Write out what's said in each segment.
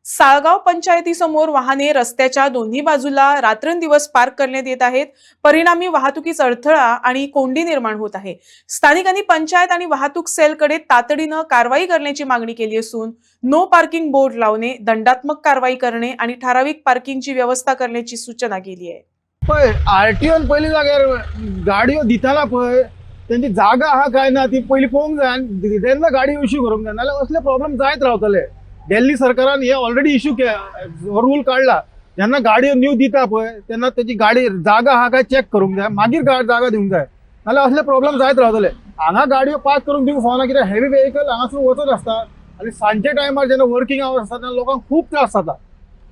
साळगाव पंचायतीसमोर वाहने रस्त्याच्या दोन्ही बाजूला रात्रंदिवस पार्क करण्यात येत आहेत. परिणामी वाहतुकीचा अडथळा आणि कोंडी निर्माण होत आहे. स्थानिकांनी पंचायत आणि वाहतूक सेलकडे तातडीनं कारवाई करण्याची मागणी केली असून नो पार्किंग बोर्ड लावणे, दंडात्मक कारवाई करणे आणि ठराविक पार्किंगची व्यवस्था करण्याची सूचना केली आहे. पळय आरटीओन पहिली जाग्यार गाडयो दिताना पळय त्यांची जागा हा काय ना ती पहिली पळोवंक जाय आनी तेन्ना गाडी इश्यू करूंक जाय, नाल्यार असले प्रॉब्लेम जायत रावतले. दिल्ली सरकारान हे ऑलरेडी इश्यू रूल काढला, जेन्ना गाडयो न्यू दिता पळय तेन्ना त्याची गाडी जागा हा काय चेक करूंक जाय, मागीर जागा दिवंक जाय, नाल्यार असले प्रॉब्लेम जायत रावतले. हांगा गाडयो पार्क करून दिवंक फावना, कित्याक हेवी व्हेकल हांगासून वचत आसता आनी सांजच्या टायमार जेन्ना वर्किंग आवर्स आसता तेन्ना लोकांक खूब त्रास जाता.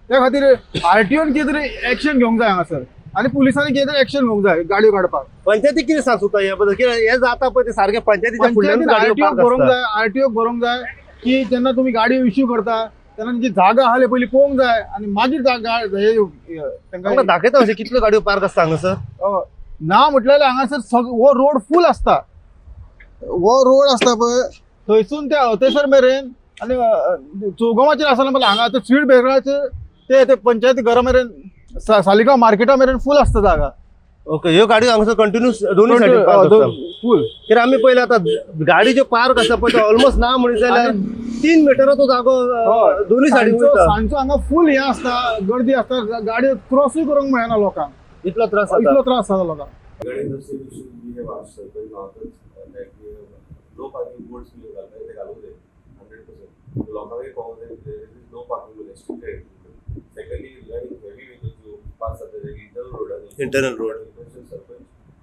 त्या खातीर आरटीओन कितें तरी एक्शन घेवंक जाय हांगासर आणि पुलिसांनी कितें तरी एक्शन घेवंक जाय गाडयो काडपाक. पंचायतीक कितें सांगता हे बद्दल? कित्याक हे जाता पळय ते सारखे पंचायतीच्या फुडल्यान आरटीओ बरोवंक जाय की जेन्ना तुमी गाडयो इश्यू करता तेन्ना जी जागा आहा पयलीं पळोवंक जाय आनी मागीर तांकां दाखयता अशें कितल्यो गाडयो पार्क आसता हांगासर. ना म्हटल्यार हांगासर हो रोड फूल आसता, हो रोड आसता पळय थंयसून ते अवतेसर मेरेन आनी चौगामाचेर आसना पळय हांगा ते स्वीट बेगराचेर ते पंचायती घरा मेरेन सालिगांव मार्केटा मेरेन फूल आसता जागा. ओके, ह्यो गाडयो हांगासर कंटिन्यू दोनूय सायडीन पार्क आसता फूल. कित्याक आमी पळयला आतां गाडी ज्यो पार्क आसा पळय तो ऑलमोस्ट ना म्हणत जाल्यार 3 मिटराचो जागो दोनूय सायडीन वयता. सांजचो हांगा फूल हे आसता, गर्दी आसता, गाडयो क्रॉसूय करूंक मेळना लोकांक, इतलो त्रास इतलो त्रास जाता लोकांक. नो पार्किंग बोर्ड्स ते घालूंक जाय 100%. लोकांकय कळोंक जाय no parking restricted. Secondly heavy vehicles pass जाता internal road internal road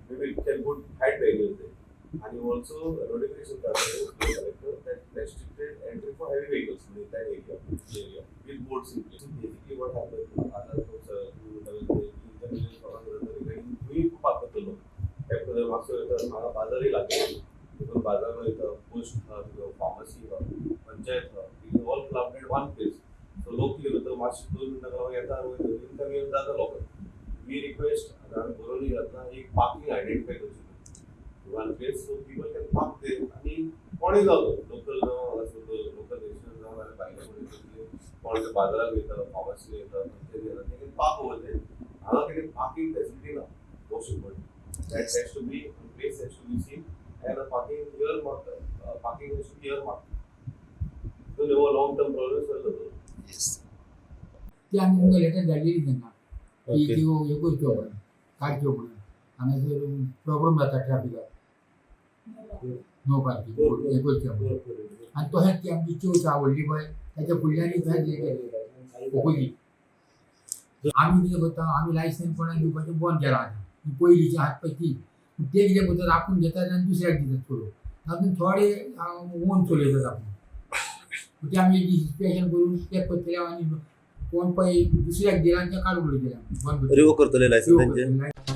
we will can put height barriers there and also notification that restricted entry for heavy vehicles in that area with boards in place. So basically what happens other मी खूप आपलं त्याकडे मागचं मला बाजारही लागेल, बाजार येतं, post pharmacy panchayat all clubbed one place. So लोक कितें करता मातशें 2 मिनटां येता इनकम येवन जाता लोक. We request बरोवनी घातना एक पार्किंग आयडेंटिफाय करची one place so people can park there. आणि कोणूय जालो लोकल जावं लोकल रेजिडेंट जावं नाल्यार भायले कोण बाजाराक वयता, फार्मसी वयता, ते कॅन पार्क ओवर देर. हांगा कितें पार्किंग फेसिलिटी ना most important. That has to be place has to be seen and parking here parking has to be here mark. So no long term problems जातो. ती आमी letter धाडलेली तेन्ना की त्यो हे करच्यो म्हणून काडच्यो म्हणून. हांगासर प्रॉब्लेम जाता ट्रॅफिकाक, नो पार्किंग हे करच्यो म्हणून. आनी तशेंच ती आमची चर्च आवडली पळय ताच्या फुडल्यान ओपोजीट आमी कितें करता, आमी लायसन्स कोणाक दिवपाचें बंद केलां आतां. ही पयलींची आहात पळय ती ते कितें करतात आपूण घेतात आनी दुसऱ्याक दितात करून. तातूंत थोडे ओन चलयतात आपूण. ते आमी रजिस्ट्रेशन करून ते करतले आनी कोण पळय दुसऱ्याक दिला आनी ते काडून उडयतले. रिवोक करतले लायसन्स तेंचे.